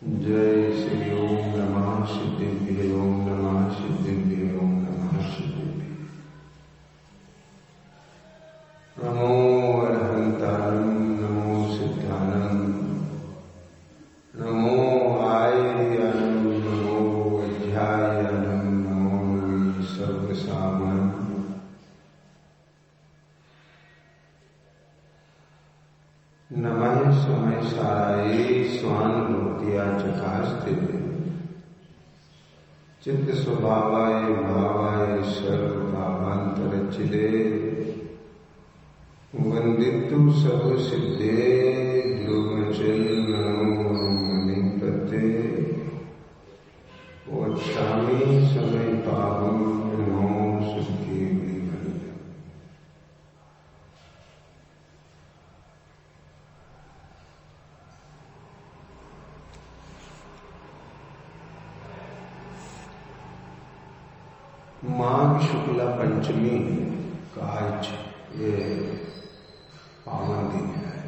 जय श्री ओम नमः सिद्धिभ्ये ओम नमः सिद्धिभ्ये ओम नमः सिद्धिभ्ये। नमो अरहंतानं नमो सिद्धानं नमो आयर्यानं नमो अध्यायानं नमो सर्वसामनं। नमः समय साराये स्वानुभूतिया चकास्ते चित्त स्वभावाय भावाय सर्व भावांतरचिदे वंदितु सब सिद्धे ध्रुवचल मणिपते वक्षामि समय पावम नमो सुखी। माघ शुक्ला पंचमी का आज ये पावन दिन है।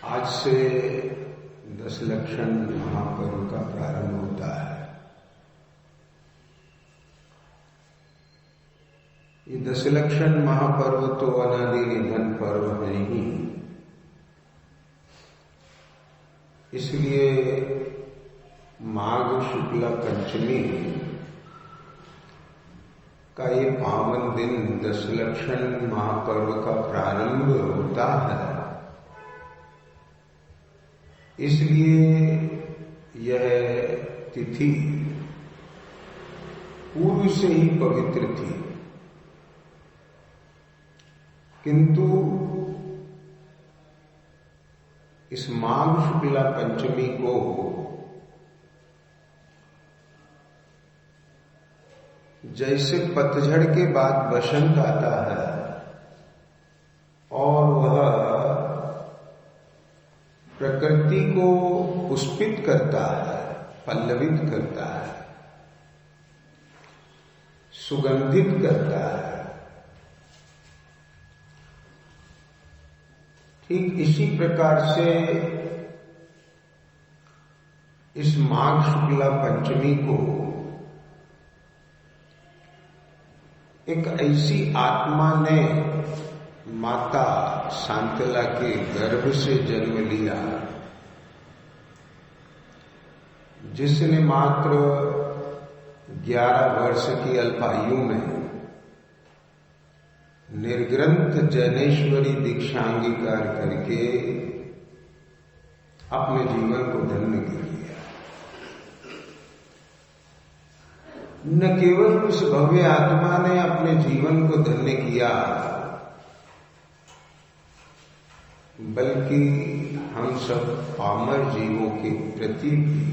आज से दशलक्षण महापर्व का प्रारंभ होता है। ये दशलक्षण महापर्व तो अनादि निधन पर्व है ही, इसलिए माघ शुक्ला पंचमी का ये पावन दिन दशलक्षण महापर्व का प्रारंभ होता है। इसलिए यह तिथि पूर्व से ही पवित्र थी, किंतु इस माघ शुक्ला पंचमी को जैसे पतझड़ के बाद वसंत आता है और वह प्रकृति को पुष्पित करता है, पल्लवित करता है, सुगंधित करता है, ठीक इसी प्रकार से इस माघ शुक्ला पंचमी को एक ऐसी आत्मा ने माता शांतला के गर्भ से जन्म लिया जिसने मात्र 11 वर्ष की अल्पायु में निर्ग्रंथ जैनेश्वरी दीक्षा अंगीकार करके अपने जीवन को धन्य कर लिया। न केवल उस भव्य आत्मा ने अपने जीवन को धन्य किया, बल्कि हम सब पामर जीवों के प्रति भी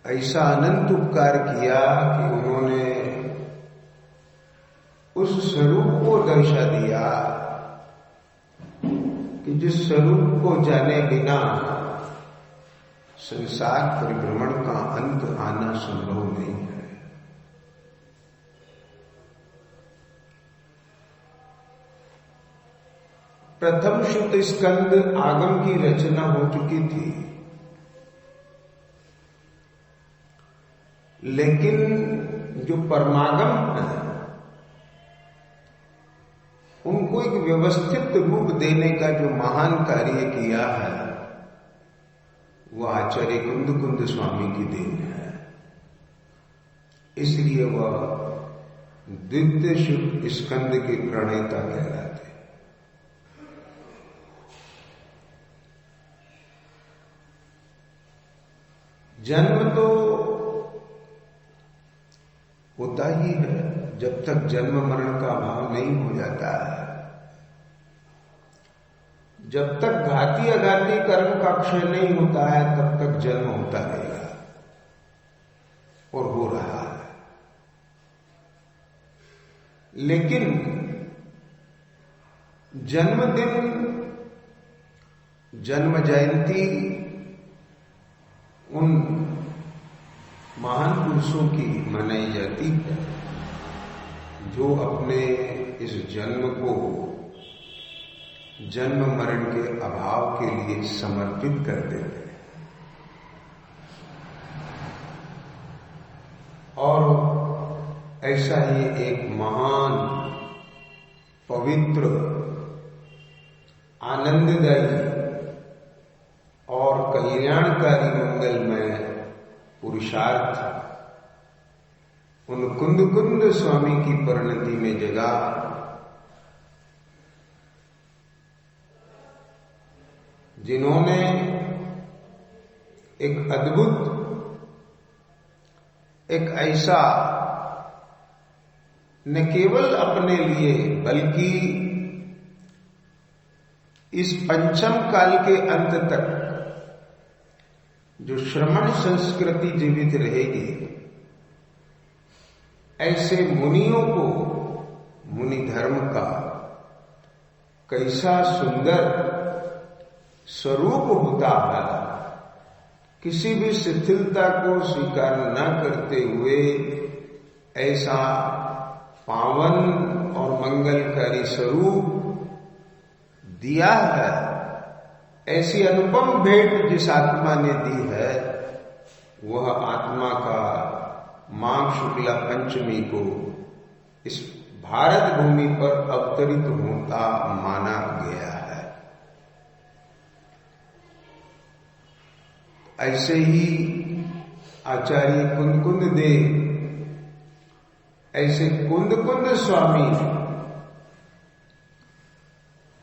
ऐसा अनंत उपकार किया कि उन्होंने उस स्वरूप को दर्शा दिया कि जिस स्वरूप को जाने बिना संसार परिभ्रमण का अंत आना संभव नहीं है। प्रथम शुद्ध स्कंद आगम की रचना हो चुकी थी, लेकिन जो परमागम है उनको एक व्यवस्थित रूप देने का जो महान कार्य किया है वह आचार्य कुंद स्वामी की देन है। इसलिए वह द्वितीय शुद्ध स्कंद के प्रणेता कहलाते। जन्म तो होता ही है, जब तक जन्म मरण का अभाव नहीं हो जाता है, जब तक घाती अघाती कर्म का क्षय नहीं होता है तब तक जन्म होता रहेगा और हो रहा है। लेकिन जन्मदिन, जन्म जयंती उन महान पुरुषों की मनाई जाती है जो अपने इस जन्म को जन्म मरण के अभाव के लिए समर्पित कर देते हैं। और ऐसा ही एक महान, पवित्र, आनंददायी और कल्याणकारी मंगलमय पुरुषार्थ उन कुंद कुंद स्वामी की परिणति में जगा। जिन्होंने एक अद्भुत, एक ऐसा न केवल अपने लिए बल्कि इस पंचम काल के अंत तक जो श्रमण संस्कृति जीवित रहेगी, ऐसे मुनियों को, मुनि धर्म का कैसा सुंदर स्वरूप होता है, किसी भी शिथिलता को स्वीकार न करते हुए ऐसा पावन और मंगलकारी स्वरूप दिया है। ऐसी अनुपम भेंट जिस आत्मा ने दी है, वह आत्मा का माघ शुक्ला पंचमी को इस भारत भूमि पर अवतरित होता माना गया है। ऐसे ही आचार्य कुंद कुंद देव, ऐसे कुंद कुंद स्वामी,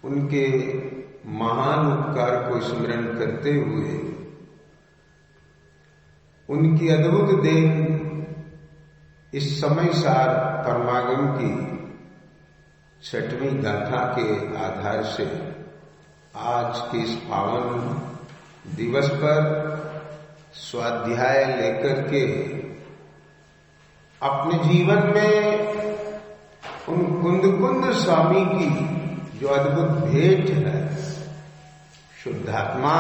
उनके महान उपकार को स्मरण करते हुए उनकी अद्भुत देन इस समय सार परमागम की 6वीं गाथा के आधार से आज के इस पावन दिवस पर स्वाध्याय लेकर के अपने जीवन में उन कुंद कुंद स्वामी की जो अद्भुत भेंट है, शुद्धात्मा,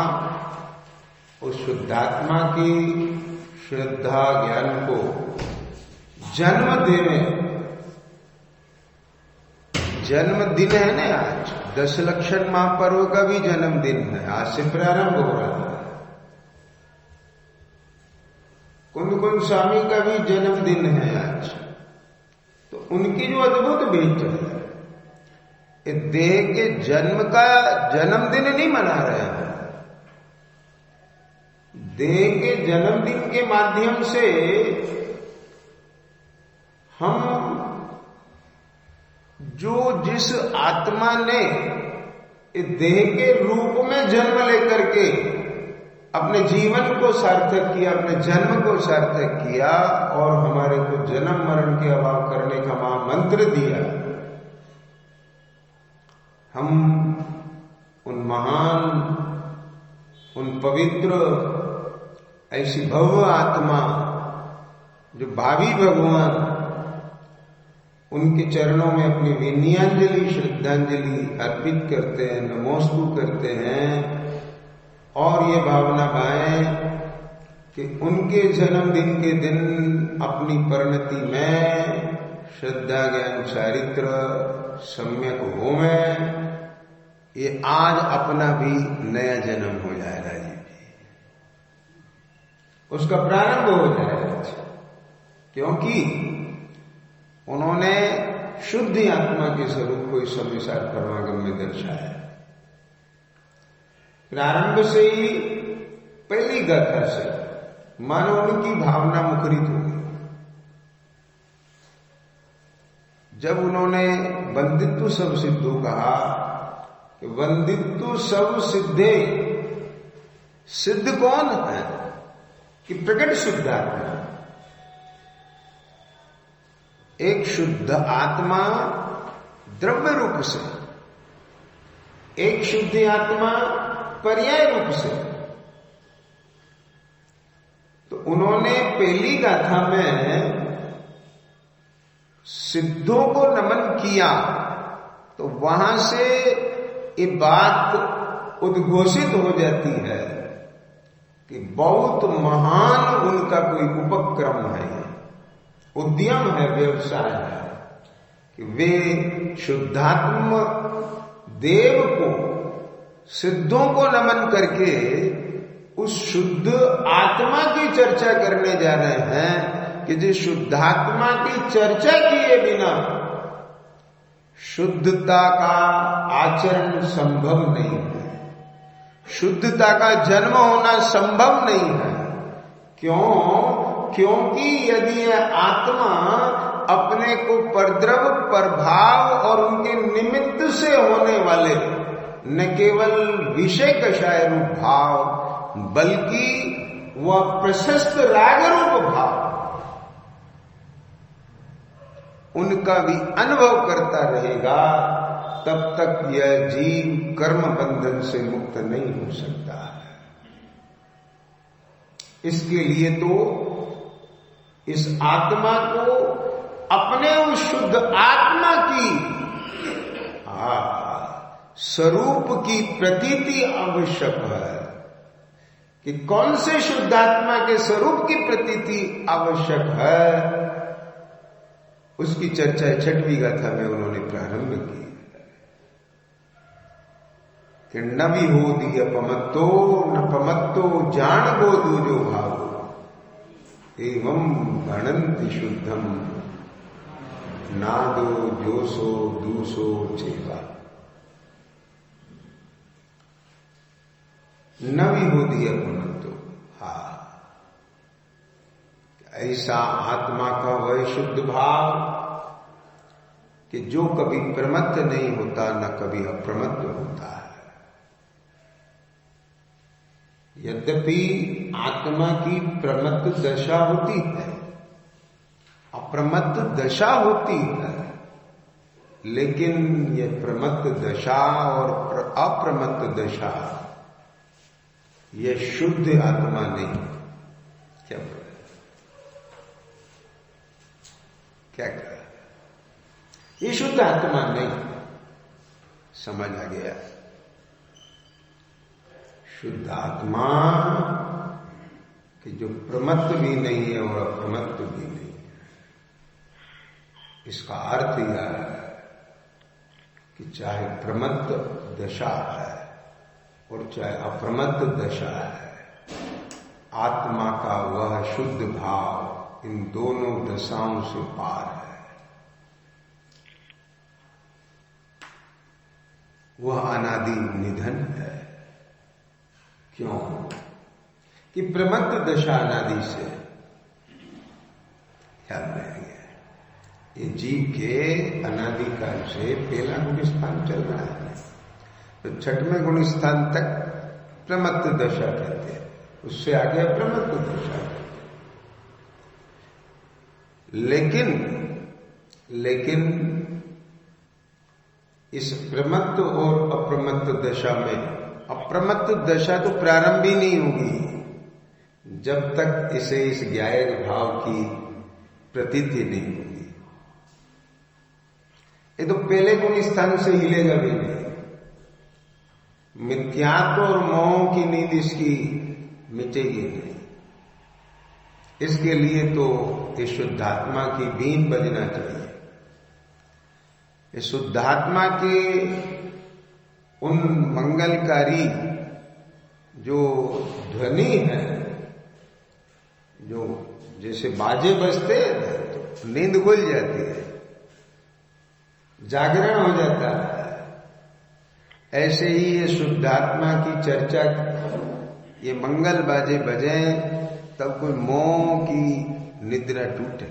उस शुद्धात्मा की श्रद्धा ज्ञान को जन्म देने, जन्मदिन है ना आज, 10 लक्षण महापर्व का भी जन्मदिन है, आज से प्रारंभ हो रहा है। कुंद कुंद स्वामी का भी जन्मदिन है आज। तो उनकी जो अद्भुत भेंट है, देह के जन्म का जन्मदिन नहीं मना रहे हैं। देह के जन्मदिन के माध्यम से हम जो जिस आत्मा ने देह के रूप में जन्म लेकर के अपने जीवन को सार्थक किया, अपने जन्म को सार्थक किया और हमारे को जन्म मरण के अभाव करने का महामंत्र दिया, हम उन महान, उन पवित्र, ऐसी भव्य आत्मा जो भावी भगवान, उनके चरणों में अपनी विनयाञ्जलि, श्रद्धांजलि अर्पित करते हैं, नमोस्तु करते हैं और ये भावना पाएं कि उनके जन्मदिन के दिन अपनी परिणति में श्रद्धा ज्ञान चारित्र सम्यक हो में ये आज अपना भी नया जन्म हो जाएगा जी, उसका प्रारंभ हो जाएगा, क्योंकि उन्होंने शुद्ध आत्मा के स्वरूप को इस समय सार परमागम में दर्शाया। प्रारंभ से ही पहली गाथा से मानो उनकी भावना मुखरित हो गई। जब उन्होंने वंदित्व सब सिद्धू कहा कि वंदित्व सब सिद्धे, सिद्ध कौन है कि प्रकट शुद्ध आत्मा। एक शुद्ध आत्मा द्रव्य रूप से, एक शुद्ध आत्मा पर्याय रूप से। तो उन्होंने पहली गाथा में सिद्धों को नमन किया, तो वहां से ये बात उद्घोषित हो जाती है कि बहुत महान उनका कोई उपक्रम है, उद्यम है, व्यवसाय है कि वे शुद्धात्म देव को, सिद्धों को नमन करके उस शुद्ध आत्मा की चर्चा करने जा रहे हैं कि जिस शुद्धात्मा की चर्चा किए बिना शुद्धता का आचरण संभव नहीं है, शुद्धता का जन्म होना संभव नहीं है। क्यों? क्योंकि यदि यह आत्मा अपने को परद्रव, प्रभाव और उनके निमित्त से होने वाले न केवल विषय कषाय रूप भाव बल्कि वह प्रशस्त राग रूप भाव उनका भी अनुभव करता रहेगा, तब तक यह जीव कर्म बंधन से मुक्त नहीं हो सकता है। इसके लिए तो इस आत्मा को अपने उस शुद्ध आत्मा की स्वरूप की प्रतीति आवश्यक है कि कौन से शुद्धात्मा के स्वरूप की प्रतीति आवश्यक है, उसकी चर्चा 6वीं गाथा में उन्होंने प्रारंभ की कि न भी हो दिया पमत्तो न पमत्तो जान बोधु जो भावो एवं गणंति शुद्धम नादो जोसो दूसो चेवा। न भी हो दिया पमत्तो, ऐसा आत्मा का वह शुद्ध भाव कि जो कभी प्रमत्त नहीं होता न कभी अप्रमत्त होता है। यद्यपि आत्मा की प्रमत्त दशा होती है, अप्रमत्त दशा होती है, लेकिन यह प्रमत्त दशा और अप्रमत्त दशा यह शुद्ध आत्मा नहीं। क्या क्या कहा? ये शुद्ध आत्मा नहीं। समझ आ गया? शुद्ध आत्मा कि जो प्रमत्त भी नहीं है और अप्रमत्त भी नहीं है। इसका अर्थ यह है कि चाहे प्रमत्त दशा है और चाहे अप्रमत्त दशा है, आत्मा का वह शुद्ध भाव इन दोनों दशाओं से पार है। वह अनादि निधन है। क्यों? कि प्रमत्त दशा अनादि से ख्याल रह गया। ये जीव के अनादि काल से पहला गुण स्थान चल रहा है, तो 6वें गुण स्थान तक प्रमत्त दशा कहते हैं, उससे आगे अप्रमत्त दशा कहते हैं। लेकिन इस प्रमत्त और अप्रमत्त दशा में अप्रमत्त दशा तो प्रारंभ ही नहीं होगी जब तक इसे इस ज्ञाय भाव की प्रतीति नहीं होगी। ये तो पहले गुण स्थान से हिलेगा भी नहीं। मिथ्यात्व और मोह की नींद इसकी मिटेगी नहीं। इसके लिए तो इस शुद्धात्मा की बीन बजना चाहिए। इस शुद्धात्मा के उन मंगलकारी जो ध्वनि है, जो जैसे बाजे बजते हैं तो नींद खुल जाती है, जागरण हो जाता है, ऐसे ही ये शुद्धात्मा की चर्चा, ये मंगल बाजे बजे तब कोई मोह की निद्रा टूटे।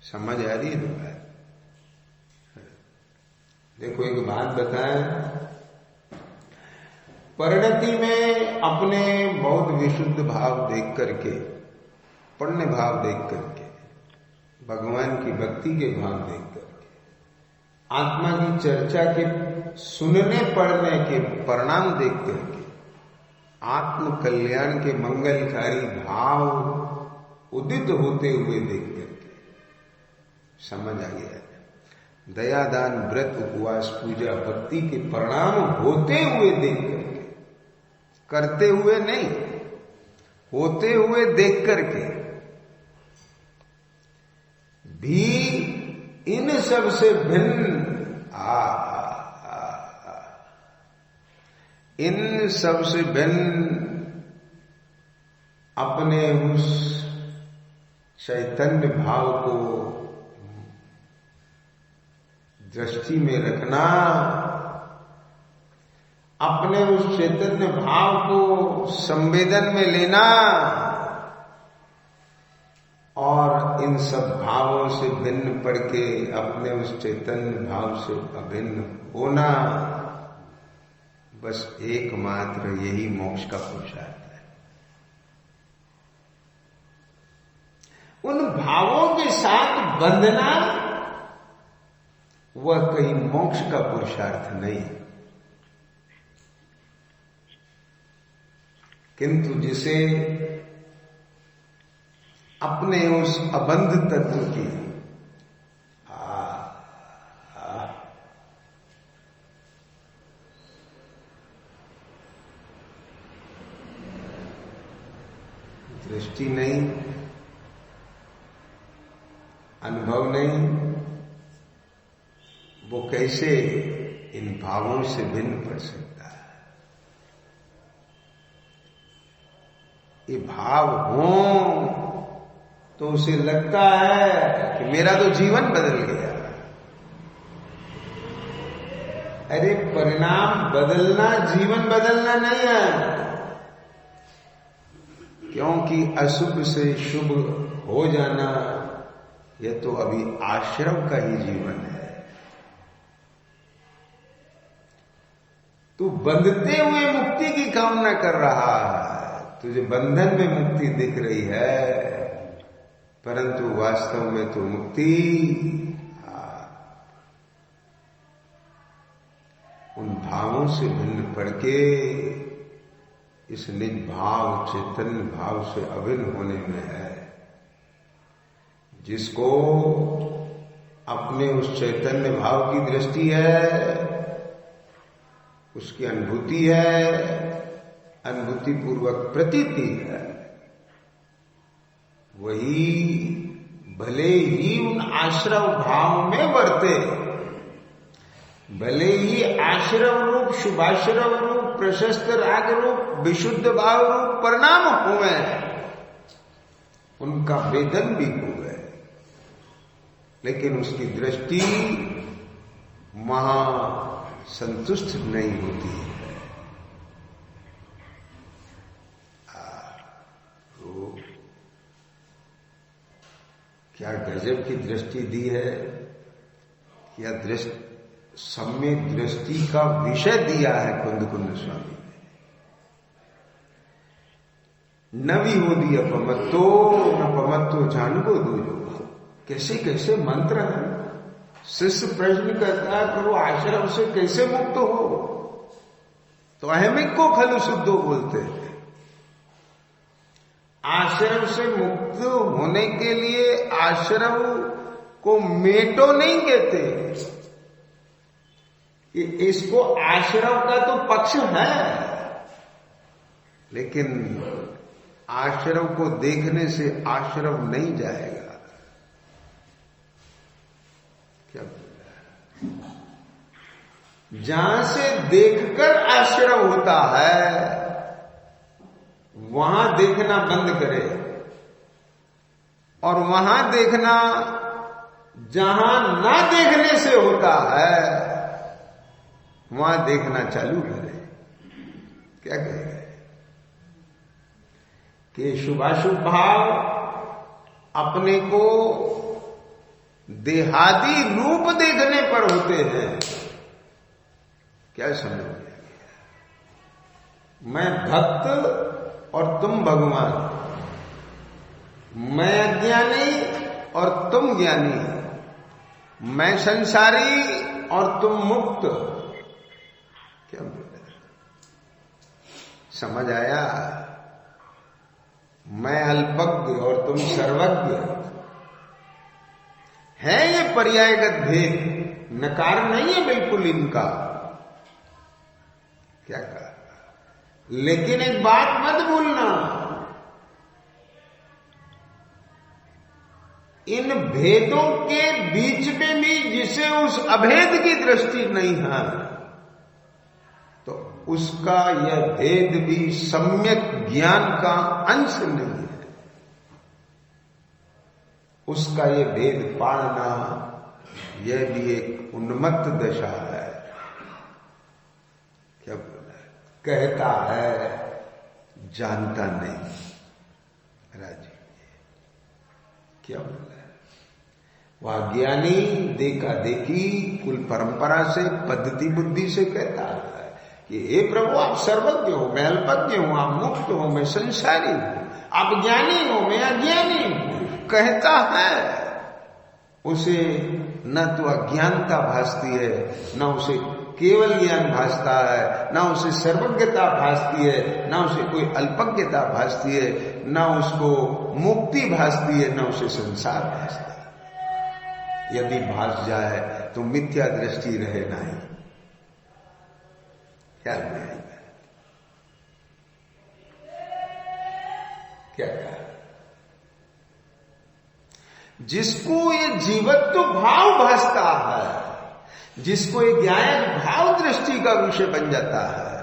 समझ आ रही है तुम्हें? देखो एक बात बताएं, परिणति में अपने बहुत विशुद्ध भाव देख करके, पुण्य भाव देख करके, भगवान की भक्ति के भाव देख करके, आत्मा की चर्चा के सुनने पढ़ने के परिणाम देख करके, आत्म कल्याण के मंगलकारी भाव उदित होते हुए देख करके समझ आ गया। दया दान व्रत उपवास पूजा भक्ति के परिणाम होते हुए देख करके, करते हुए नहीं, होते हुए देख करके भी इन सब से भिन्न इन सब से भिन्न अपने उस चैतन्य भाव को दृष्टि में रखना, अपने उस चैतन्य भाव को संवेदन में लेना और इन सब भावों से भिन्न पड़ के अपने उस चैतन्य भाव से अभिन्न होना, बस एकमात्र यही मोक्ष का पुरुषार्थ है। उन भावों के साथ बंधना वह कहीं मोक्ष का पुरुषार्थ नहीं, किंतु जिसे अपने उस अबंध तत्व की दृष्टि नहीं, अनुभव नहीं, वो कैसे इन भावों से भिन्न पड़ सकता है। ये भाव हो तो उसे लगता है कि मेरा तो जीवन बदल गया। अरे परिणाम बदलना जीवन बदलना नहीं है, क्योंकि अशुभ से शुभ हो जाना यह तो अभी आश्रम का ही जीवन है। तू बंधते हुए मुक्ति की कामना कर रहा है, तुझे बंधन में मुक्ति दिख रही है, परंतु वास्तव में तो मुक्ति उन भावों से भिन्न पड़ के इस निज भाव चैतन्य भाव से अभिन्न होने में है। जिसको अपने उस चैतन्य भाव की दृष्टि है, उसकी अनुभूति है, अनुभूति पूर्वक प्रतीति है, वही भले ही उन आश्रव भाव में वर्ते, भले ही आश्रव रूप, शुभाश्रव रूप, प्रशस्त राग रूप, विशुद्ध भाव रूप परिणाम हुए, उनका वेदन भी हुए, लेकिन उसकी दृष्टि वहां संतुष्ट नहीं होती है। तो क्या गजब की दृष्टि दी है, क्या सम्यक दृष्टि का विषय दिया है कुंद स्वामी ने। न विहोदी अपमत्तो न पमत्तो जानबो दूजो। कैसे कैसे मंत्र है। शिष्य प्रश्न करता है प्रभु आश्रम से कैसे मुक्त हो, तो अहमिक को खलु शुद्धो बोलते हैं। आश्रम से मुक्त होने के लिए आश्रम को मेटो नहीं कहते, इसको आश्रम का तो पक्ष है, लेकिन आश्रम को देखने से आश्रम नहीं जाएगा। क्या बोल रहा है? जहां से देखकर आश्रम होता है वहां देखना बंद करे, और वहां देखना जहां ना देखने से होता है वहां देखना चालू करे। क्या कहेंगे कि शुभाशुभ भाव अपने को देहादी रूप देखने पर होते हैं। क्या समझ में? मैं भक्त और तुम भगवान, मैं अज्ञानी और तुम ज्ञानी, मैं संसारी और तुम मुक्त। क्या बोले? समझ आया? मैं अल्पज्ञ और तुम सर्वज्ञ। है ये पर्यायगत भेद, नकार नहीं है बिल्कुल इनका। क्या कहा? लेकिन एक बात मत भूलना, इन भेदों के बीच में भी जिसे उस अभेद की दृष्टि नहीं है, तो उसका यह भेद भी सम्यक ज्ञान का अंश नहीं है। उसका यह भेद पाना यह भी एक उन्मत्त दशा है। क्या बोला? कहता है जानता नहीं। राजी क्या बोला? वह ज्ञानी देखा देखी कुल परंपरा से पद्धति बुद्धि से कहता है कि हे प्रभु आप सर्वज्ञ हो, मैं अल्पज्ञ हूं, आप मुक्त हो, मैं संसारी हूं, आप ज्ञानी हो, मैं अज्ञानी हूं। कहता है, उसे न तो अज्ञानता भासती है, न उसे केवल ज्ञान भासता है, न उसे सर्वज्ञता भासती है, न उसे कोई अल्पज्ञता भासती है, न उसको मुक्ति भासती है, न उसे संसार भासता है। यदि भास जाए तो मिथ्या दृष्टि रहे नहीं। ख्याल में आई बात? क्या कहा? जिसको ये जीवत्व भाव भासता है, जिसको ये ज्ञान भाव दृष्टि का विषय बन जाता है,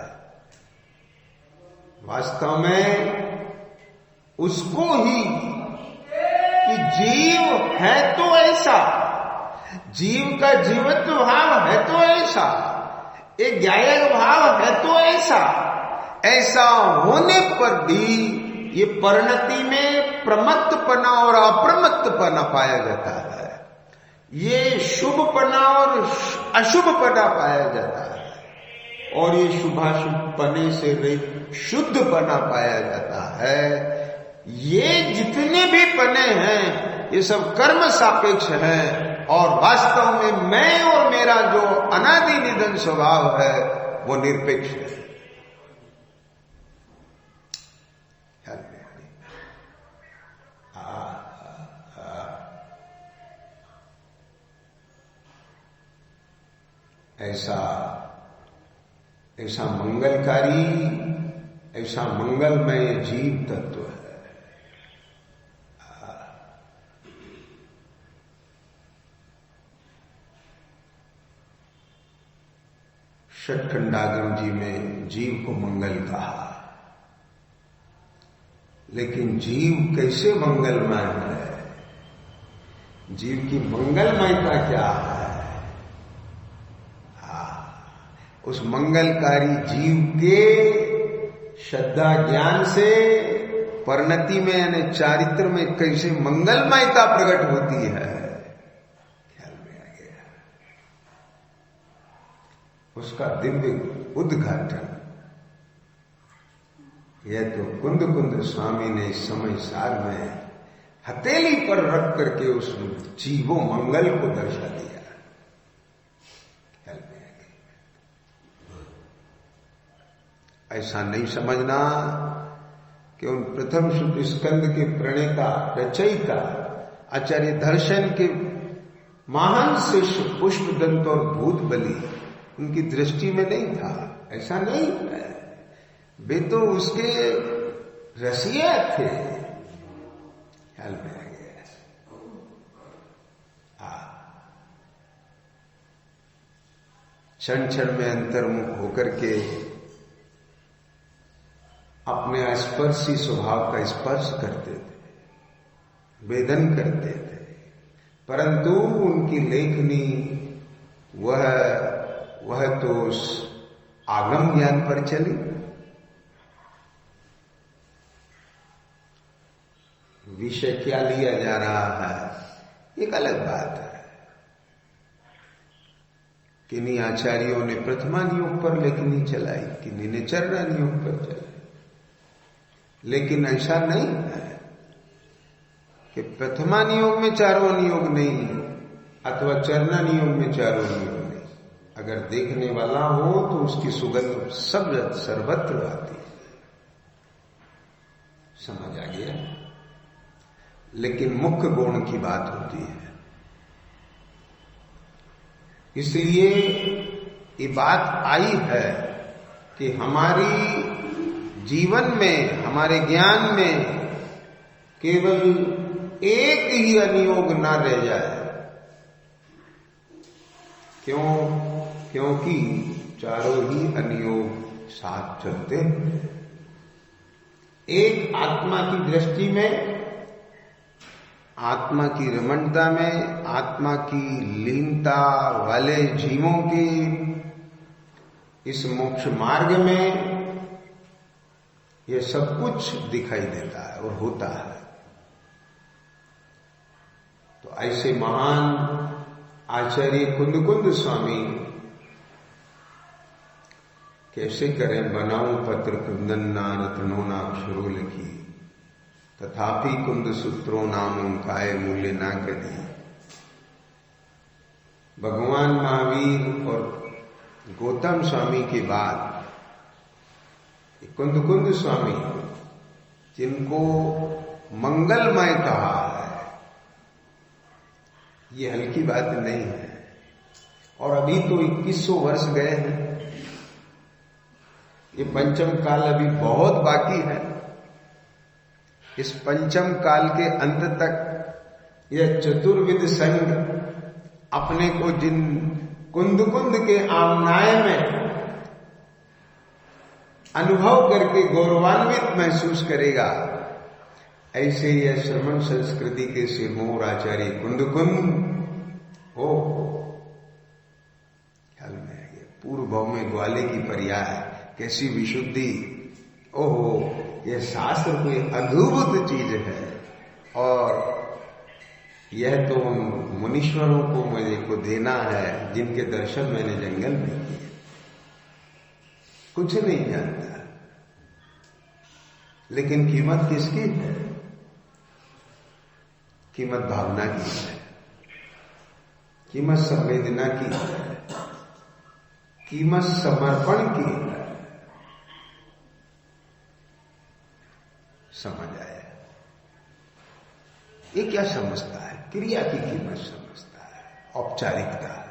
वास्तव में उसको ही कि जीव है तो ऐसा, जीव का जीवत्व भाव है तो ऐसा, एक ज्ञायक भाव है तो ऐसा, ऐसा होने पर भी ये परिणति में प्रमत्तपना और अप्रमत्तपना पाया जाता है। ये शुभपना और अशुभपना पाया जाता है, और ये शुभाशुभ पने से रहित शुद्धपना पाया जाता है। ये जितने भी पने हैं ये सब कर्म सापेक्ष हैं, और वास्तव में मैं और मेरा जो अनादि निधन स्वभाव है वो निरपेक्ष है। ऐसा मंगलकारी, ऐसा मंगलमय जीव तत्व है। षटखंडागम जी में जीव को मंगल कहा, लेकिन जीव कैसे मंगलमय है? जीव की मंगलमयता क्या है? उस मंगलकारी जीव के श्रद्धा ज्ञान से परिणति में यानी चारित्र में कैसे मंगलमयता प्रकट होती है, ख्याल में आ गया। उसका दिव्य उद्घाटन यह तो कुंद कुंद स्वामी ने इस समय सार में हथेली पर रख करके उस जीवो मंगल को दर्शा दिया। ऐसा नहीं समझना कि उन प्रथम शुद्ध स्कंद के प्रणेता रचयिता आचार्य दर्शन के महान शिष्य पुष्पदंत और भूत बलि उनकी दृष्टि में नहीं था। ऐसा नहीं है, वे तो उसके रसिया थे। ख्याल में आ गया। क्षण क्षण में अंतर्मुख होकर के अपने स्पर्शी स्वभाव का स्पर्श करते थे, वेदन करते थे, परंतु उनकी लेखनी वह तो उस आगम ज्ञान पर चली। विषय क्या लिया जा रहा है एक अलग बात है। किन्हीं आचार्यों ने प्रथमा योग पर लेखनी चलाई, किन्हीं ने चरण योग पर चलाई, लेकिन ऐसा नहीं है कि प्रथमा नियोग में चारों नियोग नहीं अथवा चरण नियोग में चारों नियोग नहीं। अगर देखने वाला हो तो उसकी सुगंध सब सर्वत्र आती है। समझ आ गया? लेकिन मुख्य गुण की बात होती है। इसलिए ये बात आई है कि हमारी जीवन में, हमारे ज्ञान में केवल एक ही अनियोग ना रह जाए। क्यों? क्योंकि चारों ही अनियोग साथ चलते हैं। एक आत्मा की दृष्टि में, आत्मा की रमणता में, आत्मा की लीनता वाले जीवों की इस मोक्ष मार्ग में यह सब कुछ दिखाई देता है और होता है। तो ऐसे महान आचार्य कुंद स्वामी कैसे करें बनाऊं पत्र कुंदन ना रत्नो ना अक्षरो लिखी, तथापि कुंद सूत्रों नाम काय मूल्य ना करी। भगवान महावीर और गौतम स्वामी के बाद कुंद स्वामी, जिनको मंगलमय कहा है, ये हल्की बात नहीं है। और अभी तो 2100 वर्ष गए हैं, ये पंचम काल अभी बहुत बाकी है। इस पंचम काल के अंत तक यह चतुर्विध संघ अपने को जिन कुंद के आमनाय में अनुभव करके गौरवान्वित महसूस करेगा, ऐसे यह श्रमण संस्कृति के सिरमौर आचार्य कुंद हो। ख्याल में आइए, पूर्व भाव में ग्वाले की पर्याय, कैसी विशुद्धि! ओहो, यह शास्त्र कोई अद्भुत चीज है। और यह तो उन मुनीश्वरों को मुझे को देना है जिनके दर्शन मैंने जंगल में किए। कुछ नहीं जानता, लेकिन कीमत किसकी है? कीमत भावना की है, कीमत संवेदना की है, कीमत समर्पण की है। समझ आया? ये क्या समझता है? क्रिया की कीमत समझता है, औपचारिकता है।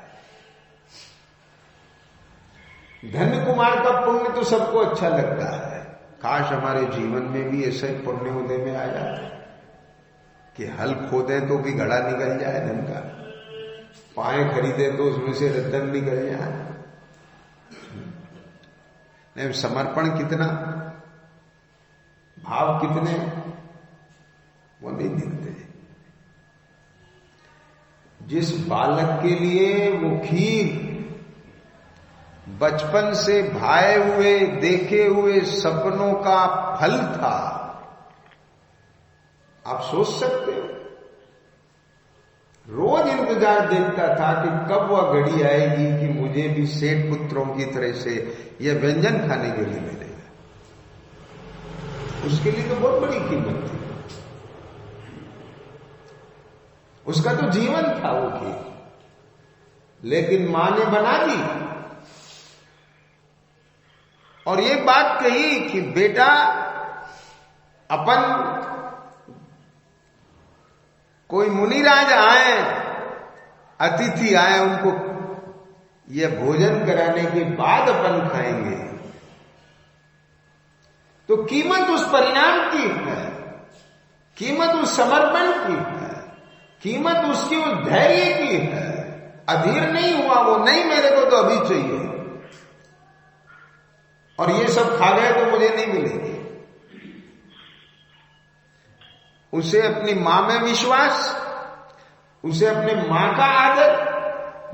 धन्य कुमार का पुण्य तो सबको अच्छा लगता है। काश हमारे जीवन में भी ऐसे पुण्य उदय में आ जाए कि हल खोदे तो भी घड़ा निकल जाए धन का, पाए खरीदे तो उसमें से रत्न निकल जाए। नहीं, समर्पण कितना, भाव कितने, वो नहीं दिखते। जिस बालक के लिए वो खीर बचपन से भाए हुए देखे हुए सपनों का फल था, आप सोच सकते हो? रोज इंतजार देखता था कि कब वह घड़ी आएगी कि मुझे भी सेठ पुत्रों की तरह से यह व्यंजन खाने के लिए मिलेगा। उसके लिए तो बहुत बड़ी कीमत थी, उसका तो जीवन था वो खीर। लेकिन मां ने बना दी और ये बात कही कि बेटा, अपन कोई मुनिराज आए, अतिथि आए, उनको यह भोजन कराने के बाद अपन खाएंगे। तो कीमत उस परिणाम की है, कीमत उस समर्पण की है, कीमत उसकी उस धैर्य की है। अधीर नहीं हुआ वो, नहीं मेरे को तो अभी चाहिए और ये सब खा गए तो मुझे नहीं मिलेगी। उसे अपनी मां में विश्वास, उसे अपने मां का आदर,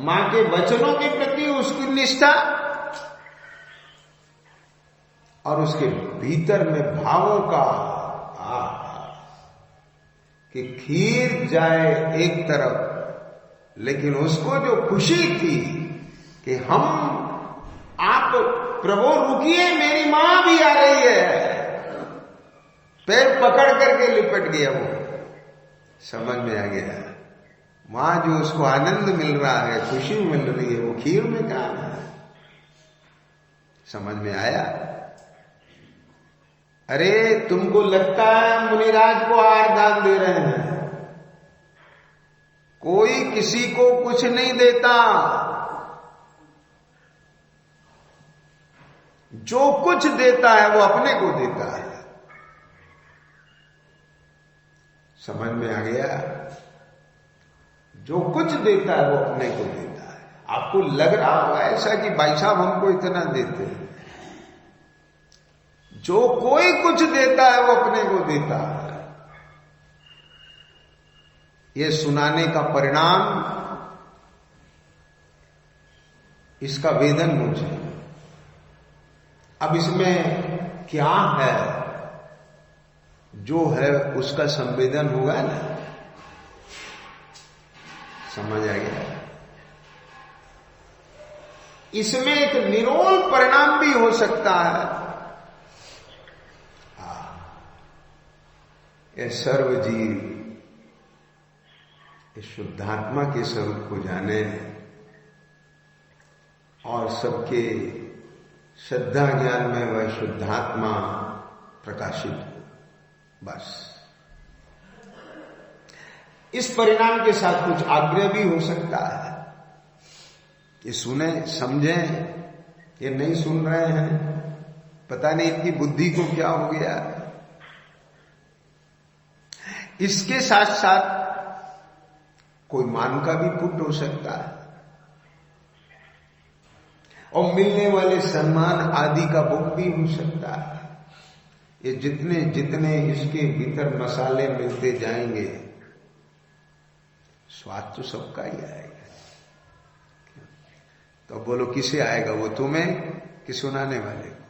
मां के वचनों के प्रति उसकी निष्ठा और उसके भीतर में भावों का कि खीर जाए एक तरफ, लेकिन उसको जो खुशी थी कि हम, आप प्रभु रुकिए, मेरी मां भी आ रही है, पैर पकड़ करके लिपट गया। वो समझ में आ गया, मां जो उसको आनंद मिल रहा है, खुशी मिल रही है, वो खीर में काम है। समझ में आया? अरे तुमको लगता है मुनिराज को आहार दान दे रहे हैं, कोई किसी को कुछ नहीं देता। जो कुछ देता है वो अपने को देता है। समझ में आ गया? जो कुछ देता है वो अपने को देता है। आपको लग रहा होगा ऐसा कि भाई साहब हमको इतना देते हैं, जो कोई कुछ देता है वो अपने को देता है। ये सुनाने का परिणाम, इसका वेदन मुझे। अब इसमें क्या है, जो है उसका संवेदन होगा ना, समझ आ गया। इसमें एक निरोल परिणाम भी हो सकता है। ये सर्वजीव इस शुद्धात्मा के स्वरूप को जाने और सबके श्रद्धा ज्ञान में वह शुद्धात्मा प्रकाशित हो, बस। इस परिणाम के साथ कुछ आग्रह भी हो सकता है। ये सुने, समझें, ये नहीं सुन रहे हैं, पता नहीं इनकी बुद्धि को क्या हो गया। इसके साथ साथ कोई मान का भी पुट हो सकता है और मिलने वाले सम्मान आदि का भोग भी हो सकता है। ये जितने जितने इसके भीतर मसाले मिलते जाएंगे, स्वाद तो सबका ही आएगा। तो बोलो किसे आएगा, वो तुम्हें कि सुनाने वाले को?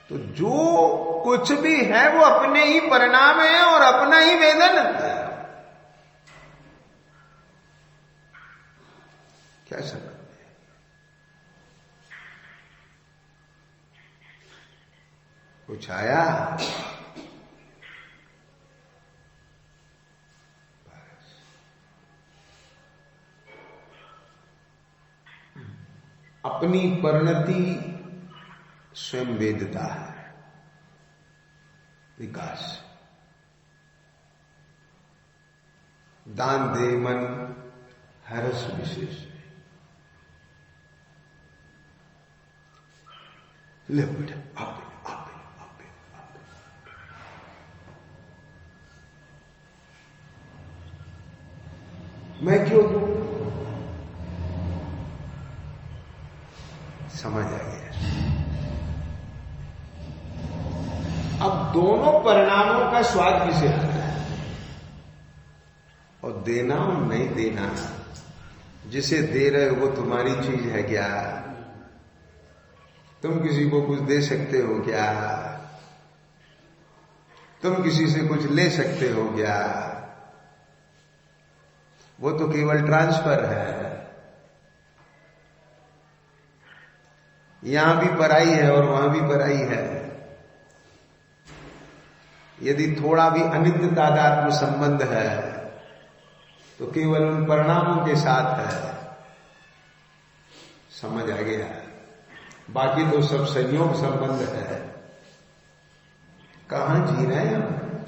तो जो कुछ भी है वो अपने ही परिणाम है और अपना ही वेदन है। क्या समझ कुछ आया? अपनी परिणति स्वयं वेदता है, विकास। दान दे मन हर्ष विशेष। ले बेटा, आप मैं क्यों दूं? समझ आ गया। अब दोनों परिणामों का स्वाद किसे आता है? और देना और नहीं देना, जिसे दे रहे हो वो तुम्हारी चीज है क्या? तुम किसी को कुछ दे सकते हो क्या? तुम किसी से कुछ ले सकते हो क्या? वो तो केवल ट्रांसफर है। यहां भी पराई है और वहां भी पराई है। यदि थोड़ा भी अनित्य तादात्म्य संबंध है तो केवल उन परिणामों के साथ है। समझ आ गया? बाकी तो सब संयोग संबंध है। कहां जी रहे हैं हम?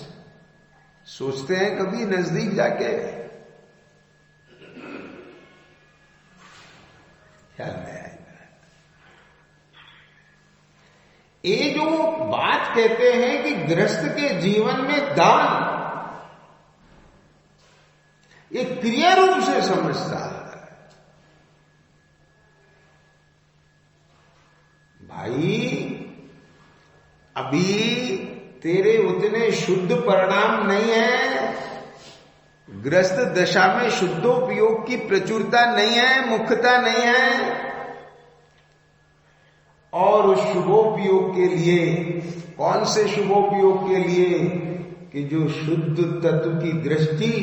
सोचते हैं कभी नजदीक जाके? ख्याल में आएगा। ये जो बात कहते हैं कि गृहस्थ के जीवन में दान, ये क्रिया रूप से समझता है। भाई अभी तेरे उतने शुद्ध परिणाम नहीं है, गृहस्थ दशा में शुद्धोपयोग की प्रचुरता नहीं है, मुख्यता नहीं है। और उस शुभोपयोग के लिए, कौन से शुभोपयोग के लिए? कि जो शुद्ध तत्व की दृष्टि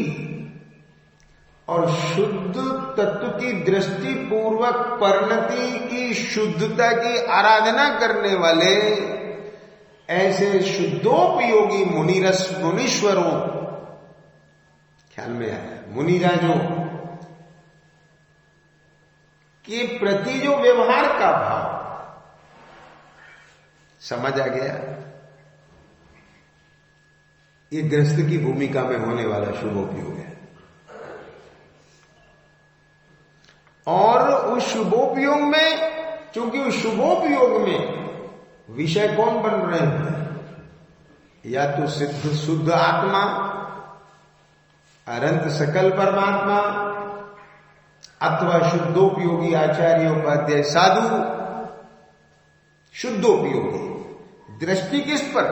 और शुद्ध तत्व की दृष्टि पूर्वक परिणति की शुद्धता की आराधना करने वाले ऐसे शुद्धोपयोगी मुनीश्वरों, ख्याल में आया, मुनिराजों के प्रति जो व्यवहार का भाव, समझ आ गया? ये गृहस्थ की भूमिका में होने वाला शुभोपयोग है। और उस शुभोपयोग में, चूंकि उस शुभोपयोग में विषय कौन बन रहे हैं? या तो सिद्ध शुद्ध आत्मा, अनंत सकल परमात्मा, अथवा शुद्धोपयोगी आचार्य उपाध्याय साधु, शुद्धोपयोगी। दृष्टि किस पर?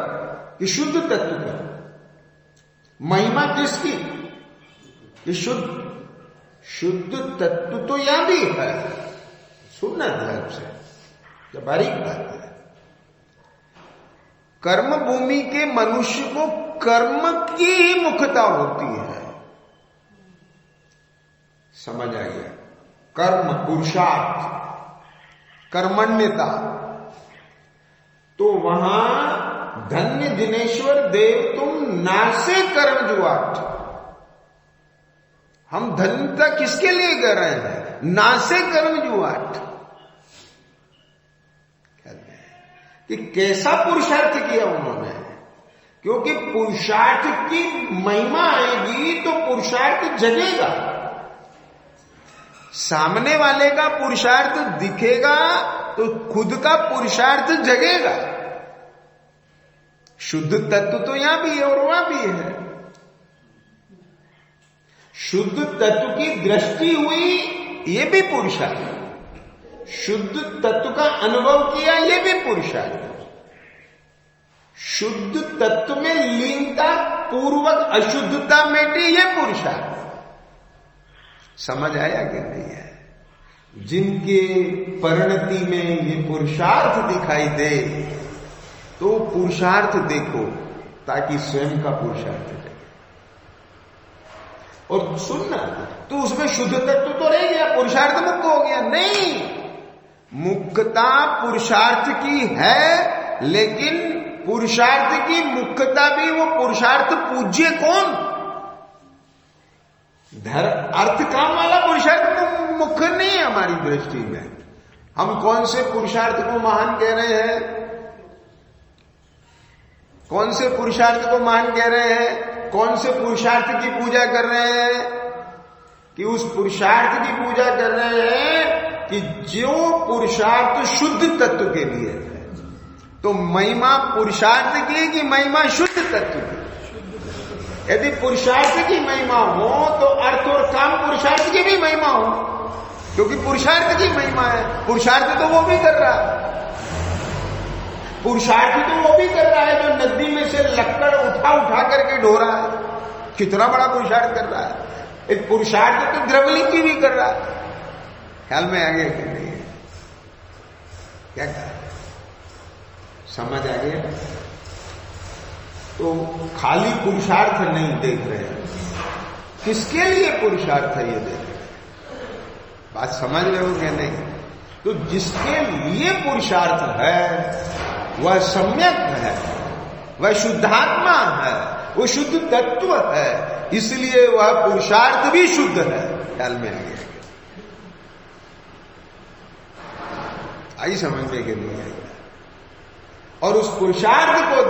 कि शुद्ध तत्व पर। महिमा किसकी? कि शुद्ध तत्व तो यहां भी है। सुनना ध्यान से, जब बारीक बात है। कर्म भूमि के मनुष्य को कर्म की ही मुख्यता होती है। समझ आइए, कर्म, पुरुषार्थ, कर्मण्यता। तो वहां धन्य जिनेश्वर देव तुम नासे कर्म जुआट। हम धन्यता किसके लिए कर रहे हैं? नासे कर्म जुआट। कि कैसा पुरुषार्थ किया उन्होंने? क्योंकि पुरुषार्थ की महिमा आएगी तो पुरुषार्थ जगेगा। सामने वाले का पुरुषार्थ दिखेगा तो खुद का पुरुषार्थ जगेगा। शुद्ध तत्व तो यहां भी है और वहां भी है। शुद्ध तत्व की दृष्टि हुई, यह भी पुरुषार्थ। शुद्ध तत्व का अनुभव किया, यह भी पुरुषार्थ। शुद्ध तत्व में लीनता पूर्वक अशुद्धता मिटी, यह पुरुषार्थ। समझ आया कि नहीं है? जिनके परिणति में ये पुरुषार्थ दिखाई दे, तो पुरुषार्थ देखो ताकि स्वयं का पुरुषार्थ देखे। और सुनना, तो उसमें शुद्ध तत्व तो रह गया, पुरुषार्थ मुक्त हो गया? नहीं, मुक्तता पुरुषार्थ की है, लेकिन पुरुषार्थ की मुक्तता भी वो पुरुषार्थ पूज्य कौन? अर्थ काम वाला पुरुषार्थ तो मुख्य नहीं है हमारी दृष्टि में। हम कौन से पुरुषार्थ को महान कह रहे हैं? कौन से पुरुषार्थ को महान कह रहे हैं? कौन से पुरुषार्थ की पूजा कर रहे हैं? कि उस पुरुषार्थ की पूजा कर रहे हैं कि जो पुरुषार्थ शुद्ध तत्व के लिए है। तो महिमा पुरुषार्थ की कि महिमा शुद्ध तत्व की? यदि पुरुषार्थ की महिमा हो तो अर्थ और काम पुरुषार्थ की भी महिमा हो, क्योंकि पुरुषार्थ की महिमा है। पुरुषार्थ तो वो भी कर रहा है, पुरुषार्थ तो वो भी कर रहा है जो नदी में से लक्कड़ उठा उठा करके ढो रहा है। कितना बड़ा पुरुषार्थ कर रहा है। एक पुरुषार्थ तो द्रवलिंग की भी कर रहा है। ख्याल में आ गया कि नहीं? क्या कहा? समझ आ गया? तो खाली पुरुषार्थ नहीं देख रहे हैं, किसके लिए पुरुषार्थ है ये देख रहे हैं। बात समझ रहे हो क्या नहीं? तो जिसके लिए पुरुषार्थ है वह सम्यक है, वह शुद्धात्मा है, वो शुद्ध तत्व है, इसलिए वह पुरुषार्थ भी शुद्ध है। ख्याल में आ गया? आई समझ में कि नहीं आई? और उस पुरुषार्थ को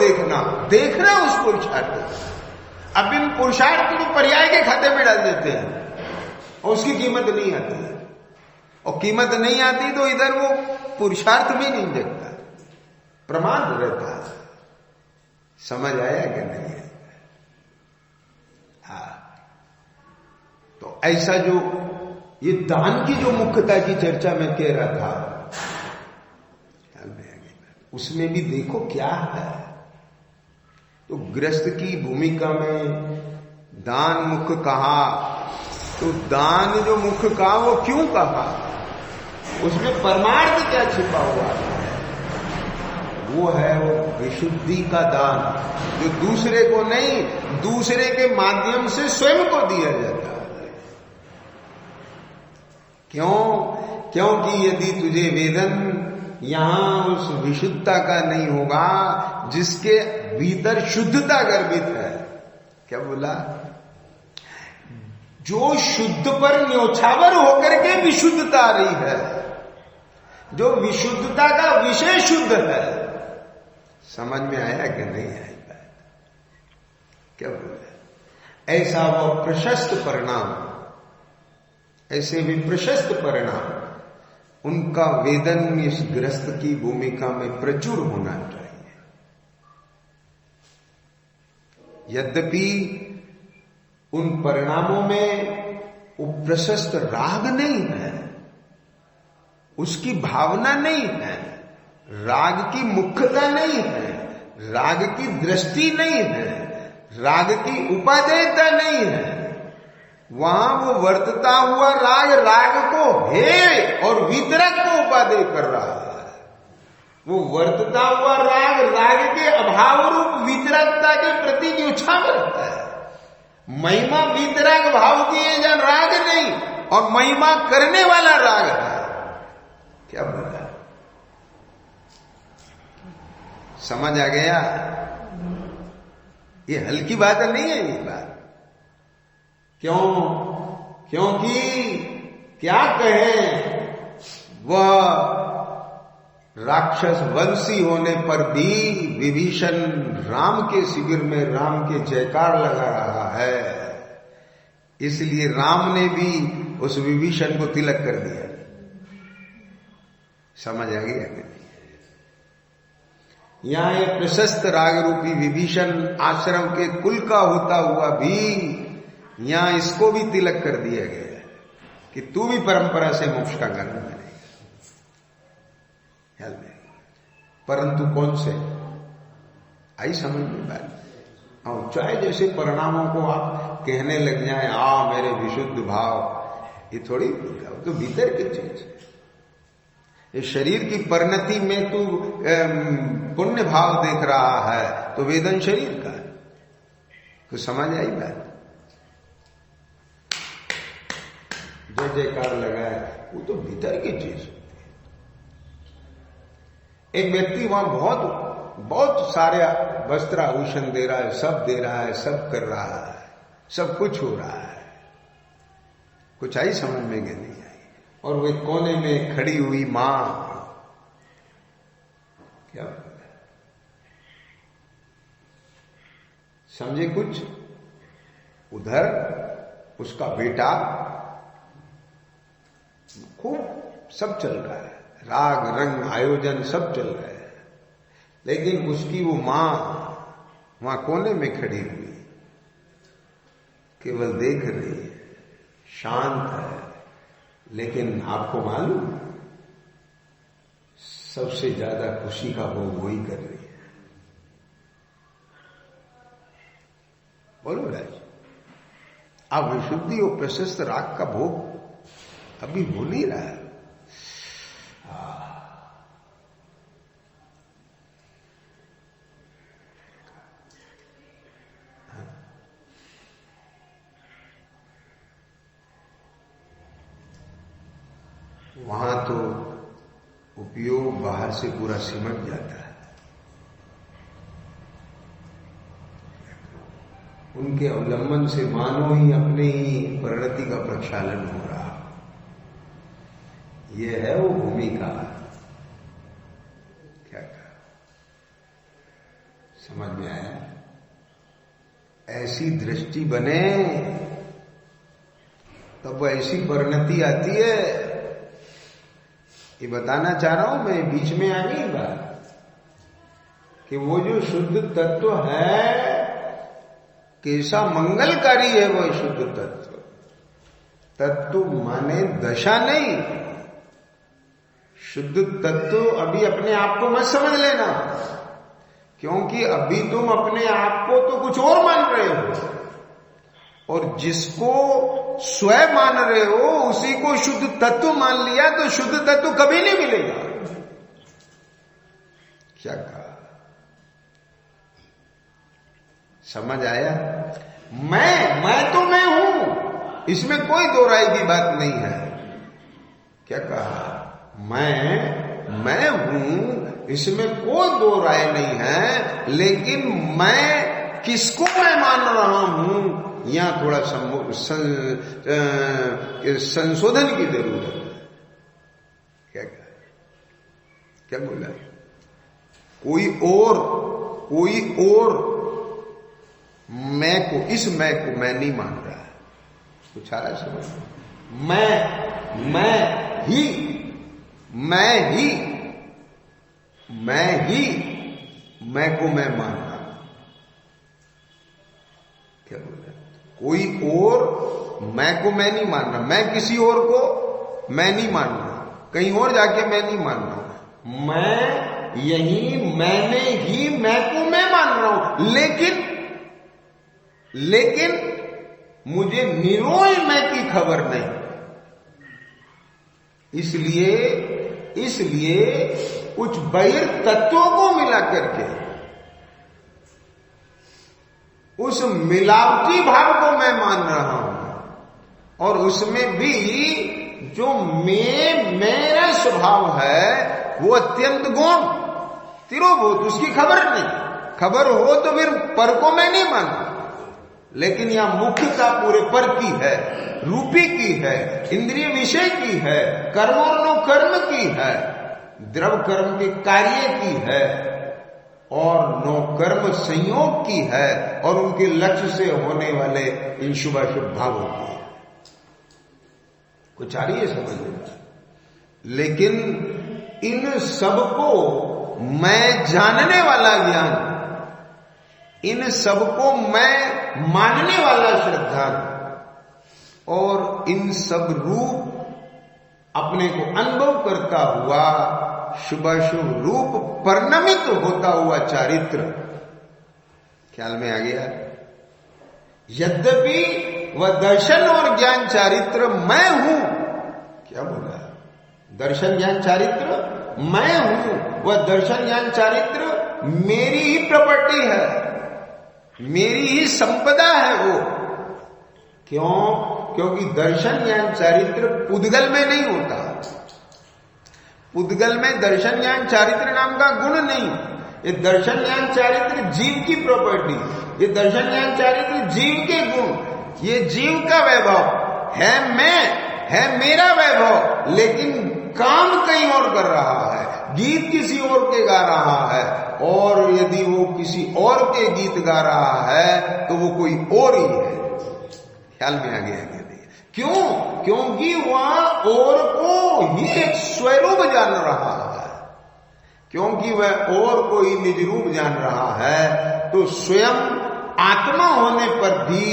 देखना उस पुरुषार्थ को। अब इन पुरुषार्थ को पर्याय के खाते में डाल देते हैं और उसकी कीमत नहीं आती है। और कीमत नहीं आती तो इधर वो पुरुषार्थ भी नहीं देखता, प्रमाद रहता है। समझ आया कि नहीं? हाँ, तो ऐसा जो ये दान की जो मुख्यता की चर्चा में कह रहा था, उसमें भी देखो क्या है। तो गृहस्थ की भूमिका में दान मुख्य कहा, तो दान जो मुख्य कहा वो क्यों कहा? उसमें परमार्थ क्या छिपा हुआ है? वो है वो विशुद्धि का दान, जो दूसरे को नहीं, दूसरे के माध्यम से स्वयं को दिया जाता है। क्यों? क्योंकि यदि तुझे वेदन यहां उस विशुद्धता का नहीं होगा जिसके भीतर शुद्धता गर्भित है। क्या बोला? जो शुद्ध पर न्योछावर होकर के विशुद्धता आ रही है, जो विशुद्धता का विषय शुद्ध है। समझ में आया कि नहीं आया? क्या बोला? ऐसा वो प्रशस्त परिणाम, ऐसे भी प्रशस्त परिणाम उनका वेदन इस गृहस्थ की भूमिका में प्रचुर होना चाहिए। यद्यपि उन परिणामों में वो प्रशस्त राग नहीं है, उसकी भावना नहीं है, राग की मुख्यता नहीं है, राग की दृष्टि नहीं है, राग की उपादेयता नहीं है। वहां वो वर्तता हुआ राग राग को हेय और वितरक को उपादेय कर रहा है। वो वर्तता हुआ राग राग के अभाव रूप वितरकता के प्रति न्योछा करता है। महिमा वितरक भाव की है जन राग नहीं, और महिमा करने वाला राग है। क्या बोला? समझ आ गया? ये हल्की बात नहीं है ये बात। क्यों? क्योंकि क्या कहें, वह राक्षस वंशी होने पर भी विभीषण राम के शिविर में राम के जयकार लगा रहा है। इसलिए राम ने भी उस विभीषण को तिलक कर दिया। समझ आ गया? यहां एक प्रशस्त राग रूपी विभीषण आश्रम के कुल का होता हुआ भी यहां इसको भी तिलक कर दिया गया कि तू भी परंपरा से मोक्ष का कारण बनेगा। परंतु कौन से? आई समझ में बात। और चाहे जैसे परिणामों को आप कहने लग जाए, आ मेरे विशुद्ध भाव, ये थोड़ी तो भीतर की चीज। इस शरीर की परिणति में तू पुण्य भाव देख रहा है तो वेदन शरीर का है। तो समझ आई बात? जो जयकार लगाए वो तो भीतर की चीज होती है। एक व्यक्ति वहां बहुत सारे वस्त्र आभूषण दे रहा है, सब दे रहा है, सब कर रहा है, सब कुछ हो रहा है, कुछ आई समझ में नहीं आई। और वे कोने में खड़ी हुई मां, क्या समझे कुछ? उधर उसका बेटा, खूब सब चल रहा है, राग रंग आयोजन सब चल रहा है, लेकिन उसकी वो मां वहां कोने में खड़ी हुई, केवल देख रही है, शांत है। लेकिन आपको मालूम, सबसे ज्यादा खुशी का भोग वही कर रही है। बोलो राज, आप विशुद्धि और प्रशस्त राग का भोग अभी भूल ही रहा है। वहां तो उपयोग बाहर से पूरा सिमट जाता है। उनके अवलंबन से मानो ही अपने ही परिणति का प्रक्षालन हो रहा। यह है वो भूमिका। क्या कहा? समझ में आया? ऐसी दृष्टि बने तब ऐसी परिणति आती है। ये बताना चाह रहा हूं मैं, बीच में आ गई बात कि वो जो शुद्ध तत्व है कैसा मंगलकारी है। वो शुद्ध तत्व, तत्व माने दशा नहीं, शुद्ध तत्व अभी अपने आप को मत समझ लेना, क्योंकि अभी तुम अपने आप को तो कुछ और मान रहे हो, और जिसको स्वयं मान रहे हो उसी को शुद्ध तत्व मान लिया तो शुद्ध तत्व कभी नहीं मिलेगा। क्या कहा? समझ आया? मैं तो मैं हूं, इसमें कोई दो राय की बात नहीं है। क्या कहा? मैं हूं, इसमें कोई दो राय नहीं है, लेकिन मैं किसको मैं मान रहा हूं, यहां थोड़ा संशोधन की जरूरत है। क्या क्या बोला? कोई और मैं को, इस मैं को मैं नहीं मान रहा है। कुछ आ रहा है समझ? मैं ही मैं को मैं मान रहा हूं। क्या बोल रहा है? कोई और मैं को मैं नहीं मान रहा, मैं किसी और को मैं नहीं मान रहा, कहीं और जाके मैं नहीं मान रहा, मैं यही मैंने ही मैं को मैं मान रहा हूं, लेकिन मुझे निरोल मैं की खबर नहीं। इसलिए कुछ बहिर तत्वों को मिला करके उस मिलावटी भाव को मैं मान रहा हूं, और उसमें भी जो मेरा स्वभाव है वो अत्यंत गौण तिरोभूत, उसकी खबर नहीं। खबर हो तो फिर पर को मैं नहीं मानता, लेकिन यह मुख्यता पूरे पर की है, रूपी की है, इंद्रिय विषय की है, कर्म और नो कर्म की है, द्रव कर्म के कार्य की है, और नो कर्म संयोग की है, और उनके लक्ष्य से होने वाले इन शुभ अशुभ भावों की है। कुछ आ रही है समझ में? लेकिन इन सबको मैं जानने वाला ज्ञान, इन सबको मैं मानने वाला श्रद्धा, और इन सब रूप अपने को अनुभव करता हुआ शुभाशुभ रूप परिणमित होता हुआ चारित्र ख्याल में आ गया। यद्यपि वह दर्शन और ज्ञान चारित्र मैं हूं, क्या बोला? दर्शन ज्ञान चारित्र मैं हूं, वह दर्शन ज्ञान चारित्र मेरी ही प्रॉपर्टी है, मेरी ही संपदा है वो। क्यों? क्योंकि दर्शन ज्ञान चारित्र पुद्गल में नहीं होता। पुद्गल में दर्शन ज्ञान चारित्र नाम का गुण नहीं। ये दर्शन ज्ञान चारित्र जीव की प्रॉपर्टी, ये दर्शन ज्ञान चारित्र जीव के गुण, ये जीव का वैभव है, है मेरा वैभव, लेकिन काम कहीं और कर रहा है, गीत किसी और के गा रहा है, और यदि वो किसी और के गीत गा रहा है तो वो कोई और ही है। ख्याल में आ गया? क्यों? क्योंकि वह और को ही एक स्वरूप जान रहा है। क्योंकि वह और को ही निज रूप जान रहा है, तो स्वयं आत्मा होने पर भी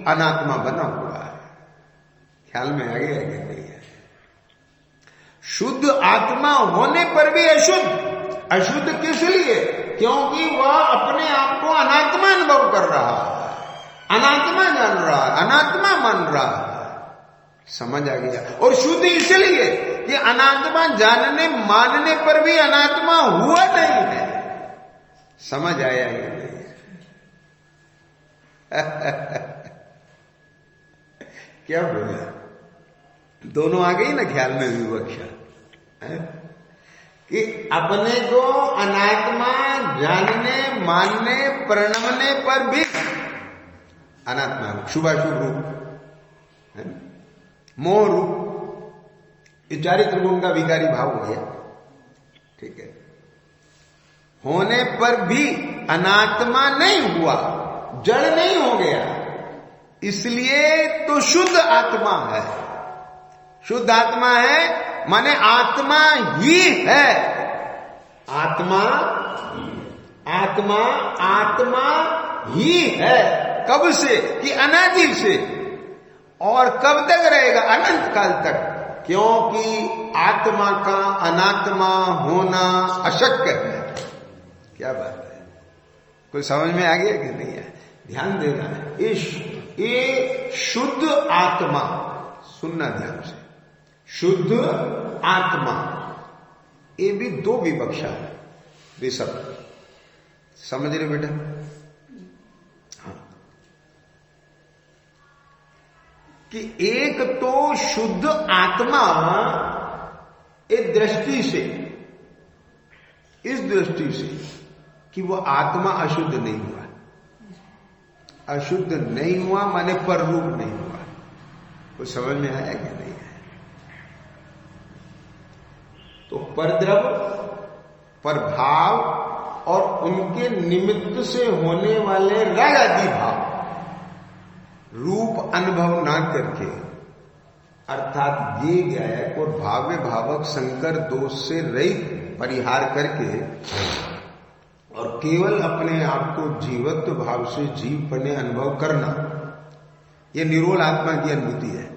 अनात्मा बना हुआ है। ख्याल में आ गया? शुद्ध आत्मा होने पर भी अशुद्ध। अशुद्ध किस लिए? क्योंकि वह अपने आप को अनात्मा अनुभव कर रहा है, अनात्मा जान रहा है, अनात्मा मान रहा है। समझ आ गया? और शुद्ध इसलिए कि अनात्मा जानने मानने पर भी अनात्मा हुआ नहीं है। समझ आया ये नहीं? क्या बोला? दोनों आ गई ना ख्याल में विवक्षा, कि अपने को अनात्मा जानने मानने प्रणमने पर भी अनात्मा रूप, शुभाशुभ रूप, मोह रूप, इस चारित्र गुण का विकारी भाव हो गया। ठीक है, होने पर भी अनात्मा नहीं हुआ, जड़ नहीं हो गया, इसलिए तो शुद्ध आत्मा है। शुद्ध आत्मा है माने आत्मा ही है। आत्मा आत्मा आत्मा ही है। कब से? कि अनादि से। और कब तक रहेगा? अनंत काल तक। क्योंकि आत्मा का अनात्मा होना अशक्य है। क्या बात है? कोई समझ में आ गया कि नहीं है? ध्यान देना, ये शुद्ध आत्मा, सुनना ध्यान से, शुद्ध आत्मा, ये भी दो विवक्षा है। ऋषभ समझ रहे बेटा? हाँ, कि एक तो शुद्ध आत्मा एक दृष्टि से, इस दृष्टि से कि वो आत्मा अशुद्ध नहीं हुआ। अशुद्ध नहीं हुआ माने पर रूप नहीं हुआ। वो समझ में आया कि नहीं है? तो परद्रव, परभाव और उनके निमित्त से होने वाले रग आदि भाव रूप अनुभव ना करके, अर्थात ये गायक और भाव्य भावक संकर दोष से रहित परिहार करके और केवल अपने आप को जीवत्व भाव से जीवपने अनुभव करना, यह निरोल आत्मा की अनुभूति है।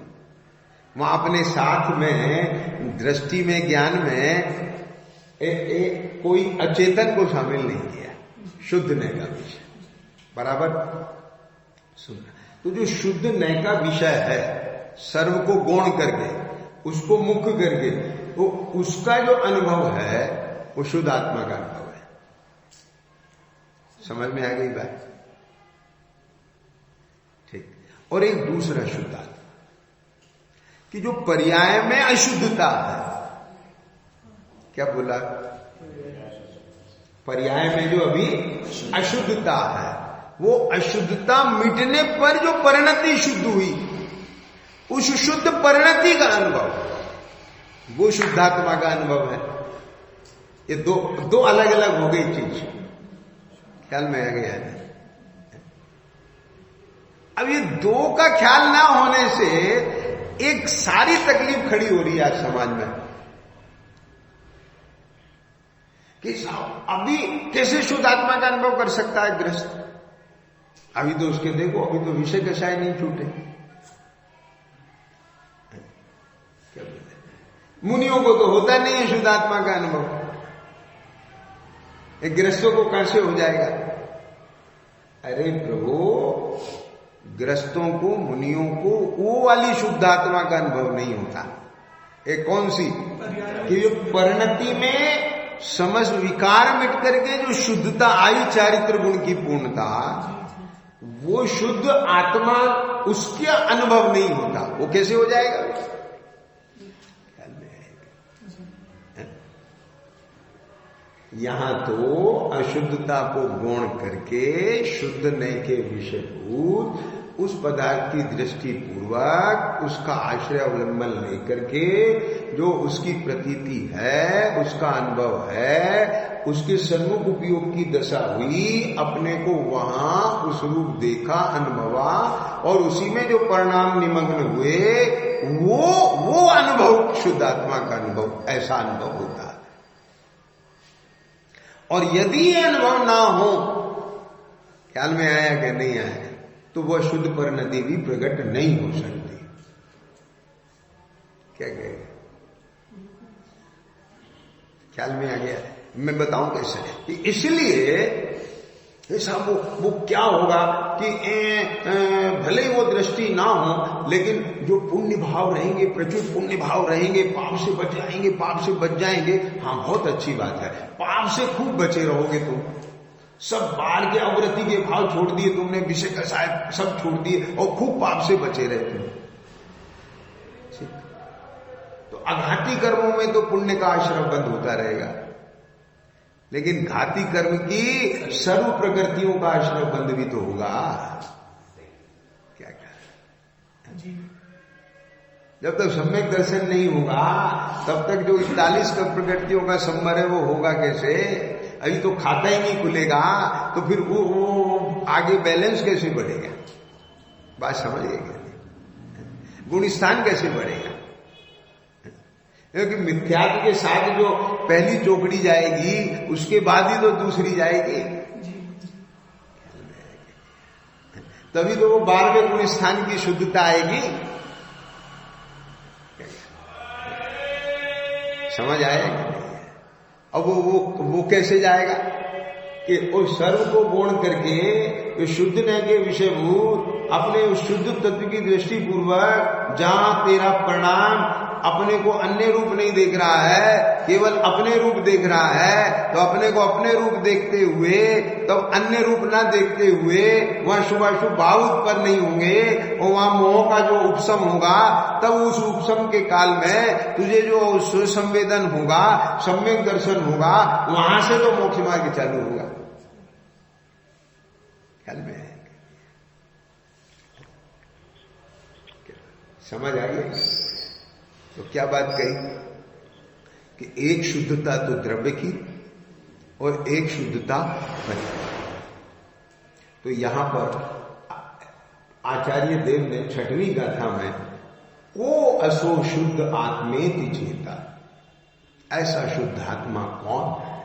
वहां अपने साथ में दृष्टि में, ज्ञान में कोई अचेतन को शामिल नहीं किया, शुद्ध नय का विषय। बराबर सुनना। तो जो शुद्ध नय का विषय है, सर्व को गौण करके, उसको मुख्य करके, तो उसका जो अनुभव है वो शुद्ध आत्मा का अनुभव है। समझ में आ गई बात? ठीक। और एक दूसरा शुद्ध आत्मा कि जो पर्याय में अशुद्धता है, क्या बोला? पर्याय में जो अभी अशुद्धता है, वो अशुद्धता मिटने पर जो परिणति शुद्ध हुई, उस शुद्ध परिणति का अनुभव, वो शुद्धात्मा का अनुभव है। ये दो अलग अलग हो गई चीज, ख्याल में आ गया है। अब ये दो का ख्याल ना होने से एक सारी तकलीफ खड़ी हो रही है आज समाज में कि अभी कैसे शुद्ध आत्मा का अनुभव कर सकता है गृहस्थ? अभी तो उसके देखो, अभी तो विषय कषाय नहीं छूटे। क्या बोले? मुनियों को तो होता नहीं है शुद्ध आत्मा का अनुभव, एक गृहस्थों को कैसे हो जाएगा? अरे प्रभु, गृहस्थों को, मुनियों को वो वाली शुद्ध आत्मा का अनुभव नहीं होता। एक कौन सी? कि जो परिणति में समझ विकार मिट करके जो शुद्धता आई, चारित्र गुण की पूर्णता, वो शुद्ध आत्मा, उसके अनुभव नहीं होता। वो कैसे हो जाएगा? यहां तो अशुद्धता को गौण करके शुद्ध नय के विषयभूत उस पदार्थ की दृष्टि पूर्वक उसका आश्रय अवलंबन लेकर के जो उसकी प्रतीति है, उसका अनुभव है, उसके सन्मुख उपयोग की दशा हुई, अपने को वहां उस रूप देखा, अनुभवा, और उसी में जो परिणाम निमग्न हुए, वो अनुभव शुद्ध आत्मा का अनुभव, ऐसा अनुभव होता है। और यदि ये अनुभव ना हो, ख्याल में आया कि नहीं आया, तो वह शुद्ध परिणति भी प्रकट नहीं हो सकती। क्या कहेगा? ख्याल में आ गया? मैं बताऊं कैसे कि इसलिए ऐसा वो क्या होगा कि भले ही वो दृष्टि ना हो, लेकिन जो पुण्य भाव रहेंगे, प्रचुर पुण्य भाव रहेंगे, पाप से बच जाएंगे, पाप से बच जाएंगे। हाँ, बहुत अच्छी बात है, पाप से खूब बचे रहोगे तुम। सब बाहर के अवृत्ति के भाव छोड़ दिए तुमने, विषय का शायद सब छोड़ दिए और खूब पाप से बचे रहे तुम। तो अघाती कर्मों में तो पुण्य का आश्रम बंद होता रहेगा, लेकिन घाती कर्म की सर्व प्रकृतियों का आश्रय बंद भी तो होगा। क्या जब तक सम्यक दर्शन नहीं होगा, तब तक जो 41 प्रकृतियों का संवर है वो होगा कैसे? अभी तो खाता ही नहीं खुलेगा, तो फिर वो आगे बैलेंस कैसे बढ़ेगा? बात समझिए क्या? गुण स्थान कैसे बढ़ेगा? क्योंकि मिथ्यात्व के साथ जो पहली चौकड़ी जाएगी, उसके बाद ही तो दूसरी जाएगी। तभी तो वो 12वें गुण स्थान की शुद्धता आएगी। समझ आएगा? अब वो कैसे जाएगा कि उस सर्व को गौण करके शुद्ध नय के विषयभूत अपने उस शुद्ध तत्व की दृष्टि पूर्वक, जहां तेरा परिणाम अपने को अन्य रूप नहीं देख रहा है, केवल अपने रूप देख रहा है, तो अपने को अपने रूप देखते हुए, तब अन्य रूप ना देखते हुए वहां शुभाशुभ भाव उत्पन्न नहीं होंगे, और वहां मोह का जो उपशम होगा, तब उस उपशम के काल में तुझे जो सुसंवेदन होगा, सम्यक दर्शन होगा, वहां से तो मोक्ष मार्ग चालू होगा। ख्याल में समझ आ गई? तो क्या बात कही कि एक शुद्धता तो द्रव्य की और एक शुद्धता मन। तो यहां पर आचार्य देव ने 6वीं गाथा में को असो शुद्ध आत्मेति चेता, ऐसा शुद्ध आत्मा कौन है?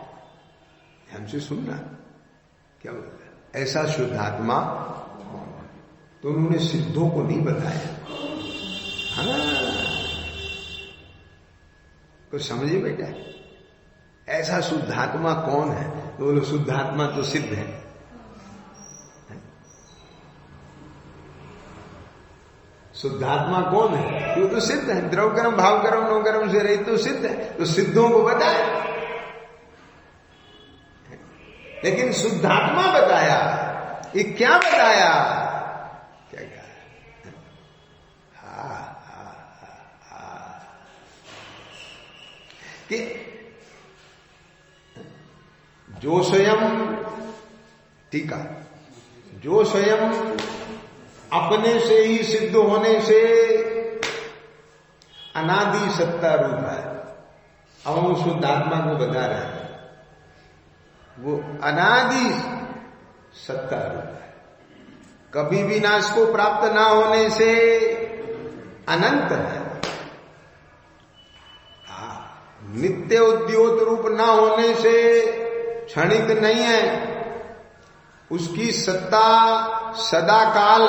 हमसे सुनना क्या बोलता है, ऐसा शुद्ध आत्मा कौन है? तो उन्होंने सिद्धों को नहीं बताया। हाँ, कुछ समझिए बेटा, ऐसा शुद्धात्मा कौन है? तो बोलो शुद्धात्मा तो सिद्ध है। शुद्धात्मा कौन है? वो तो सिद्ध है, द्रव कर्म भाव कर्म नो कर्म से रहित तो सिद्ध है। तो सिद्धों को बताया, लेकिन शुद्धात्मा बताया, ये क्या बताया? क्या कहा? कि जो स्वयं, टीका, जो स्वयं अपने से ही सिद्ध होने से अनादि सत्ता रूप है। अब हम शुद्धात्मा को बता रहे हैं, वो अनादि सत्ता रूप है, कभी भी नाश को प्राप्त ना होने से अनंत है, नित्य उद्योत रूप ना होने से क्षणिक नहीं है, उसकी सत्ता सदा काल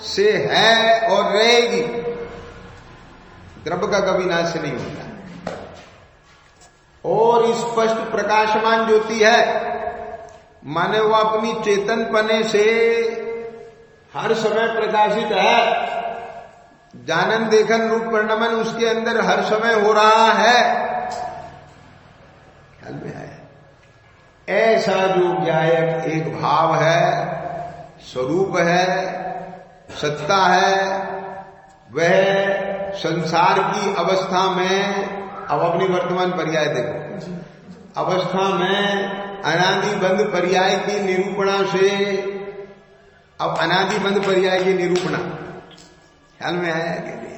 से है और रहेगी, द्रव्य का कभी नाश नहीं होता। और स्पष्ट प्रकाशमान ज्योति है, माने वो अपनी चेतन पने से हर समय प्रकाशित है, जानन देखन रूप परिणमन उसके अंदर हर समय हो रहा है। ख्याल में आया? ऐसा जो ज्ञायक एक भाव है, स्वरूप है, सत्ता है, वह संसार की अवस्था में, अब अपनी वर्तमान पर्याय देखो, अवस्था में अनादि बंध पर्याय की निरूपणा से, अब अनादि बंध पर्याय की निरूपणा ख्याल में आया कि नहीं?